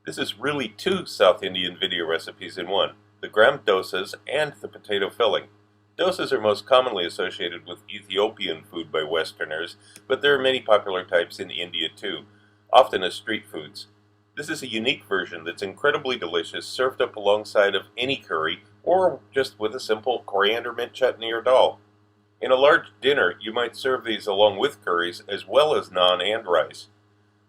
This is really two South Indian video recipes in one, the gram dosas and the potato filling. Dosas are most commonly associated with Ethiopian food by Westerners, but there are many popular types in India too, often as street foods. This is a unique version that's incredibly delicious, served up alongside of any curry, or just with a simple coriander mint chutney or dal. In a large dinner, you might serve these along with curries, as well as naan and rice.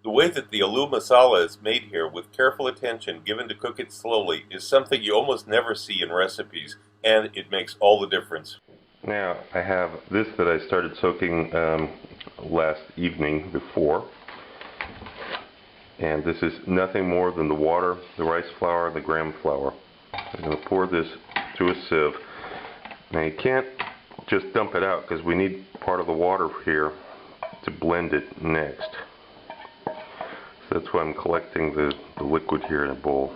The way that the Aloo Masala is made here, with careful attention given to cook it slowly, is something you almost never see in recipes, and it makes all the difference. Now, I have this that I started soaking last evening before, and this is nothing more than the water, the rice flour, and the gram flour. I'm going to pour this through a sieve. Now, you can't just dump it out because we need part of the water here to blend it next. So that's why I'm collecting the liquid here in a bowl.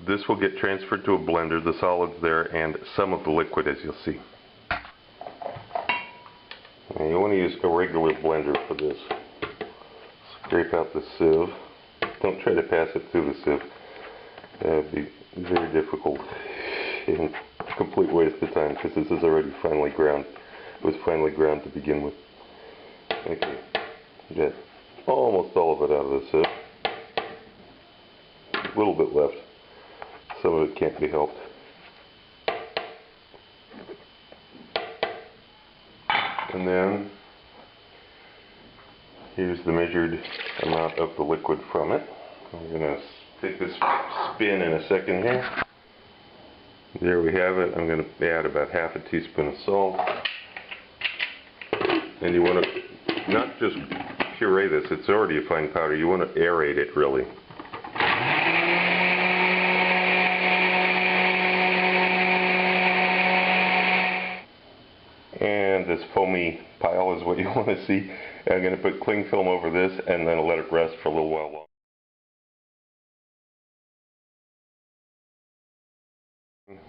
This will get transferred to a blender, the solids there, and some of the liquid, as you'll see. Now you want to use a regular blender for this. Scrape out the sieve. Don't try to pass it through the sieve. That would be very difficult and a complete waste of time because this is already finely ground. It was finely ground to begin with. Okay, get almost all of it out of the sieve. A little bit left. Some of it can't be helped. And then here's the measured amount of the liquid from it. I'm going to take this spin in a second here. There we have it. I'm going to add about half a teaspoon of salt. And you want to not just puree this, it's already a fine powder, you want to aerate it really. And this foamy pile is what you want to see. I'm going to put cling film over this and then let it rest for a little while longer.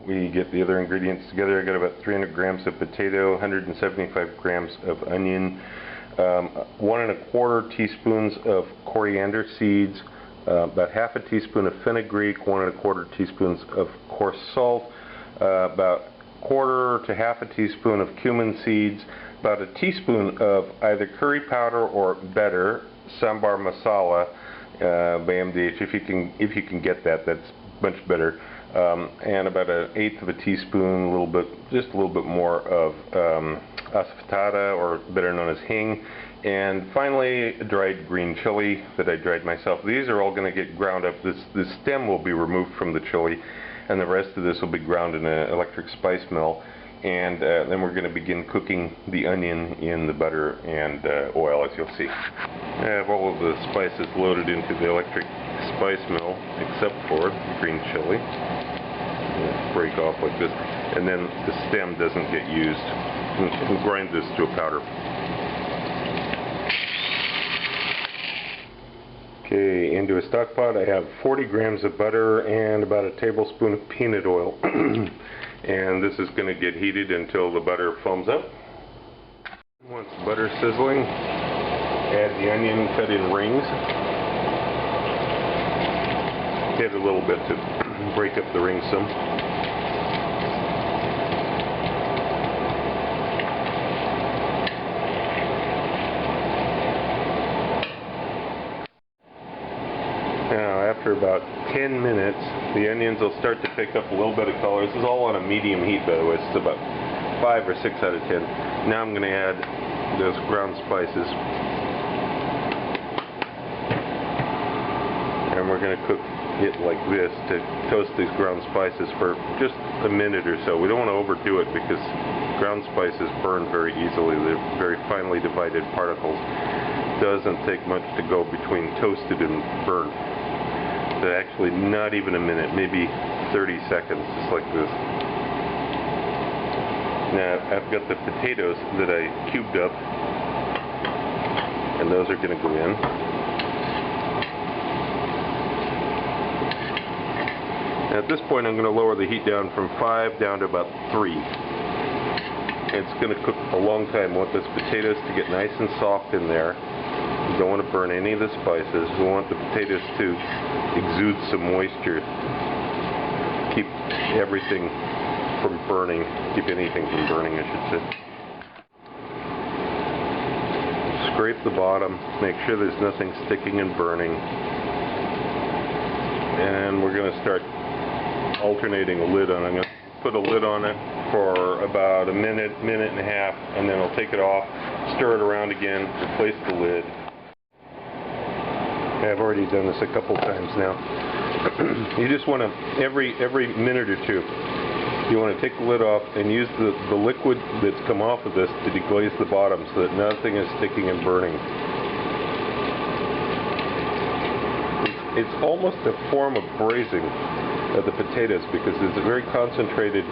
We get the other ingredients together. I got about 300 grams of potato, 175 grams of onion, 1¼ teaspoons of coriander seeds, about half a teaspoon of fenugreek, 1¼ teaspoons of coarse salt, about quarter to half a teaspoon of cumin seeds, about a teaspoon of either curry powder or better, sambar masala, by MDH. If you can get that, that's much better. And about 1/8 of a teaspoon, just a little bit more of asafoetida, or better known as hing, and finally dried green chili that I dried myself. These are all going to get ground up. This stem will be removed from the chili, and the rest of this will be ground in an electric spice mill. And then we're going to begin cooking the onion in the butter and oil, as you'll see. I have all of the spices loaded into the electric spice mill, except for green chili. Break off like this, and then the stem doesn't get used. We'll grind this to a powder. Okay, into a stock pot I have 40 grams of butter and about a tablespoon of peanut oil. And this is going to get heated until the butter foams up. Once the butter is sizzling, add the onion cut in rings. Hit a little bit to break up the rings some. Now, after about 10 minutes, the onions will start to pick up a little bit of color. This is all on a medium heat, by the way. It's about 5 or 6 out of 10. Now I'm going to add those ground spices. And we're going to cook it like this to toast these ground spices for just a minute or so. We don't want to overdo it because ground spices burn very easily. They're very finely divided particles. It doesn't take much to go between toasted and burnt. So actually not even a minute, maybe 30 seconds, just like this. Now I've got the potatoes that I cubed up, and those are going to go in. At this point I'm going to lower the heat down from 5 down to about 3. It's going to cook a long time. We want those potatoes to get nice and soft in there. We don't want to burn any of the spices. We want the potatoes to exude some moisture. Keep everything from burning. Keep anything from burning, I should say. Scrape the bottom. Make sure there's nothing sticking and burning. And we're going to start alternating a lid on it. I'm going to put a lid on it for about a minute, minute and a half, and then I'll take it off, stir it around again, replace the lid. I've already done this a couple times now. You just want to, every minute or two, you want to take the lid off and use the liquid that's come off of this to deglaze the bottom so that nothing is sticking and burning. It's almost a form of braising of the potatoes because there's a very concentrated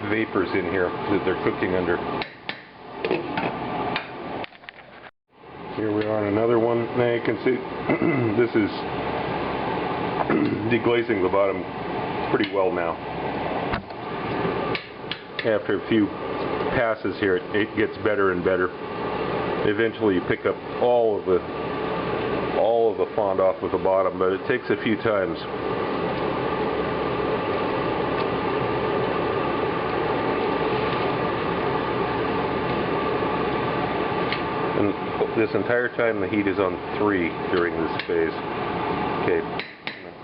vapors in here that they're cooking under. Here we are on another one. Now you can see this is deglazing the bottom pretty well now. After a few passes here, it gets better and better. Eventually you pick up all of the fond off of the bottom, but it takes a few times. And this entire time the heat is on 3 during this phase. Okay,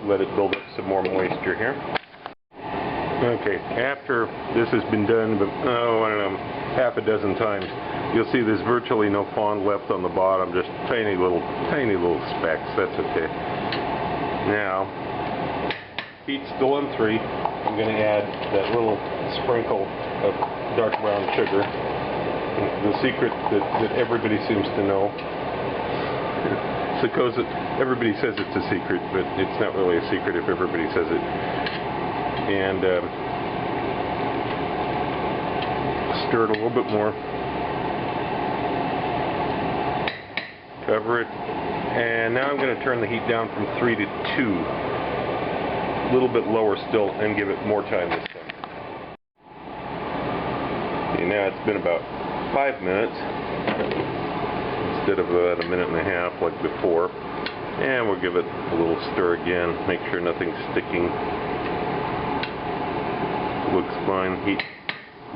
let it build up some more moisture here. Okay, after this has been done, but I don't know, half a dozen times, you'll see there's virtually no fond left on the bottom, just tiny little specks. That's okay. Now, heat's still on 3. I'm going to add that little sprinkle of dark brown sugar. The secret that everybody seems to know. Suppose that everybody says it's a secret, but it's not really a secret if everybody says it. And stir it a little bit more. Cover it. And now I'm going to turn the heat down from 3 to 2. A little bit lower still and give it more time this time. Okay, now it's been about 5 minutes instead of about a minute and a half like before. And we'll give it a little stir again. Make sure nothing's sticking. Looks fine. Heat,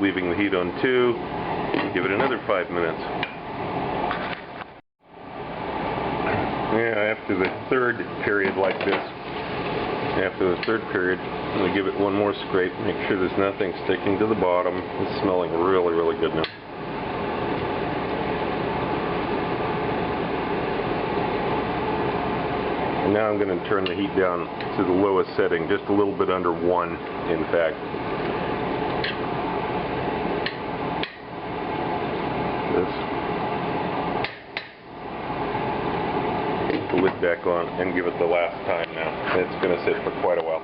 leaving the heat on 2. Give it another 5 minutes. Yeah, after the third period like this, I'm going to give it one more scrape. Make sure there's nothing sticking to the bottom. It's smelling really, really good now. And now I'm going to turn the heat down to the lowest setting, just a little bit under 1, in fact. Put the lid back on and give it the last time now. It's going to sit for quite a while.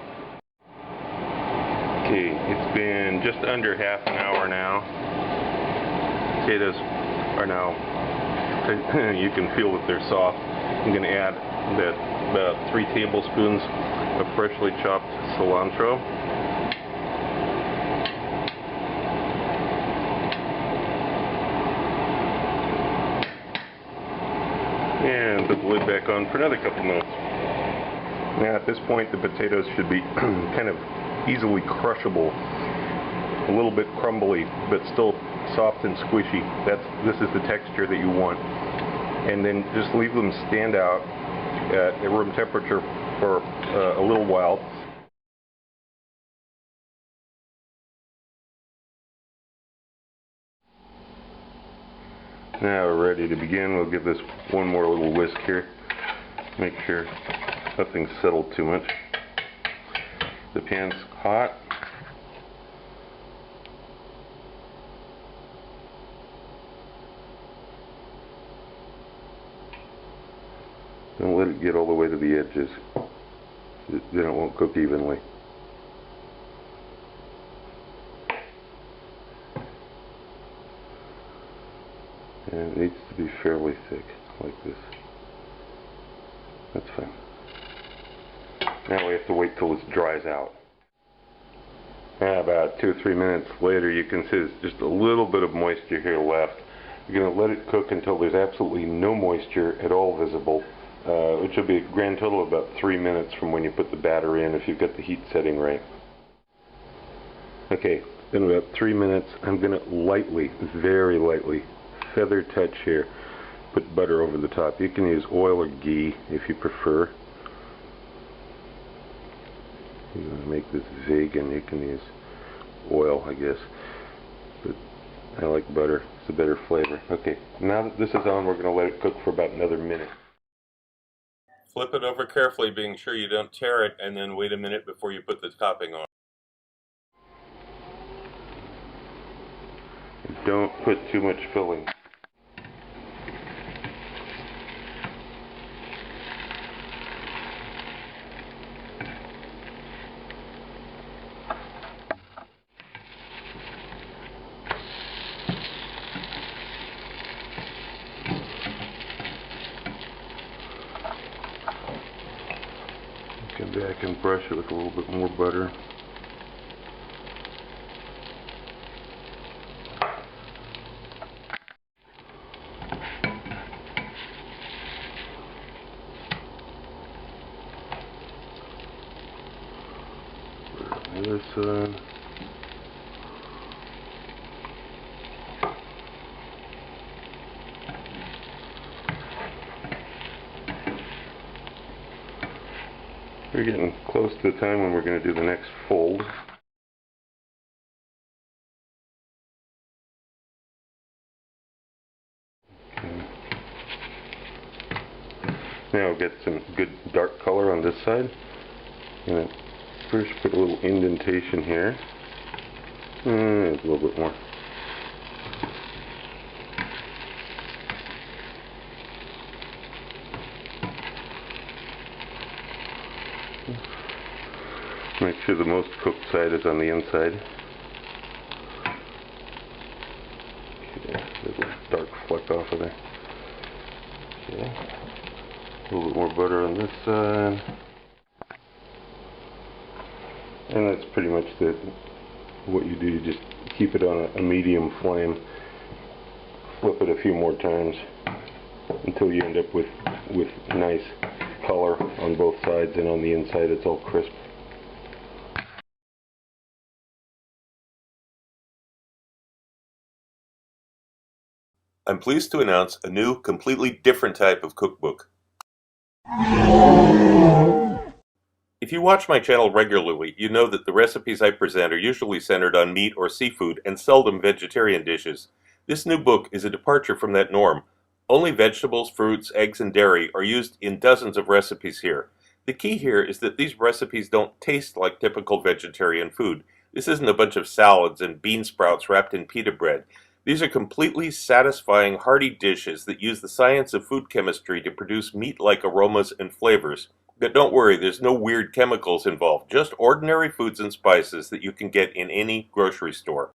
Okay, it's been just under half an hour now. Potatoes are now, you can feel that they're soft. I'm going to add about 3 tablespoons of freshly chopped cilantro. And put the lid back on for another couple minutes. Now at this point the potatoes should be kind of easily crushable, a little bit crumbly, but still soft and squishy. This is the texture that you want. And then just leave them stand out at room temperature for a little while. Now we're ready to begin. We'll give this one more little whisk here. Make sure nothing's settled too much. The pan's hot. Don't let it get all the way to the edges. Then it won't cook evenly. And it needs to be fairly thick, like this. That's fine. Now we have to wait till it dries out. About 2 or 3 minutes later, you can see there's just a little bit of moisture here left. You're going to let it cook until there's absolutely no moisture at all visible, which will be a grand total of about 3 minutes from when you put the batter in, if you've got the heat setting right. Okay, in about 3 minutes, I'm going to lightly, very lightly, feather touch here, put butter over the top. You can use oil or ghee if you prefer. You want to make this vegan, you can use oil, I guess, but I like butter. It's a better flavor. Okay, now that this is on, we're going to let it cook for about another minute. Flip it over carefully, being sure you don't tear it, and then wait a minute before you put the topping on. Don't put too much filling. Come back and brush it with a little bit more butter. Put it on the other side. We're getting close to the time when we're going to do the next fold. Okay. Now we'll get some good dark color on this side. I'm going to first put a little indentation here. A little bit more. Make sure the most cooked side is on the inside. Okay, there's a dark fleck off of there. Okay, a little bit more butter on this side. And that's pretty much what you do. You just keep it on a medium flame. Flip it a few more times until you end up with nice color on both sides, and on the inside it's all crisp. I'm pleased to announce a new, completely different type of cookbook. If you watch my channel regularly, you know that the recipes I present are usually centered on meat or seafood and seldom vegetarian dishes. This new book is a departure from that norm. Only vegetables, fruits, eggs, and dairy are used in dozens of recipes here. The key here is that these recipes don't taste like typical vegetarian food. This isn't a bunch of salads and bean sprouts wrapped in pita bread. These are completely satisfying, hearty dishes that use the science of food chemistry to produce meat-like aromas and flavors. But don't worry, there's no weird chemicals involved, just ordinary foods and spices that you can get in any grocery store.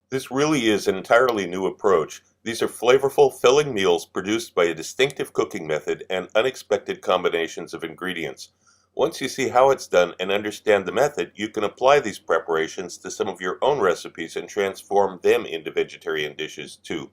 This really is an entirely new approach. These are flavorful, filling meals produced by a distinctive cooking method and unexpected combinations of ingredients. Once you see how it's done and understand the method, you can apply these preparations to some of your own recipes and transform them into vegetarian dishes too.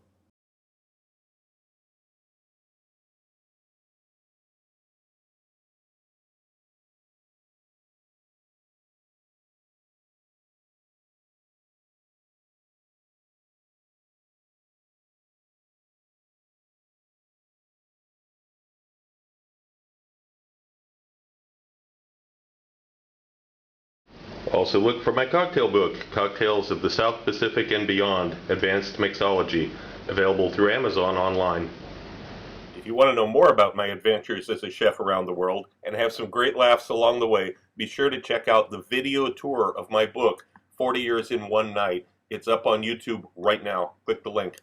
Also look for my cocktail book, Cocktails of the South Pacific and Beyond, Advanced Mixology, available through Amazon online. If you want to know more about my adventures as a chef around the world and have some great laughs along the way, be sure to check out the video tour of my book, 40 Years in One Night. It's up on YouTube right now. Click the link.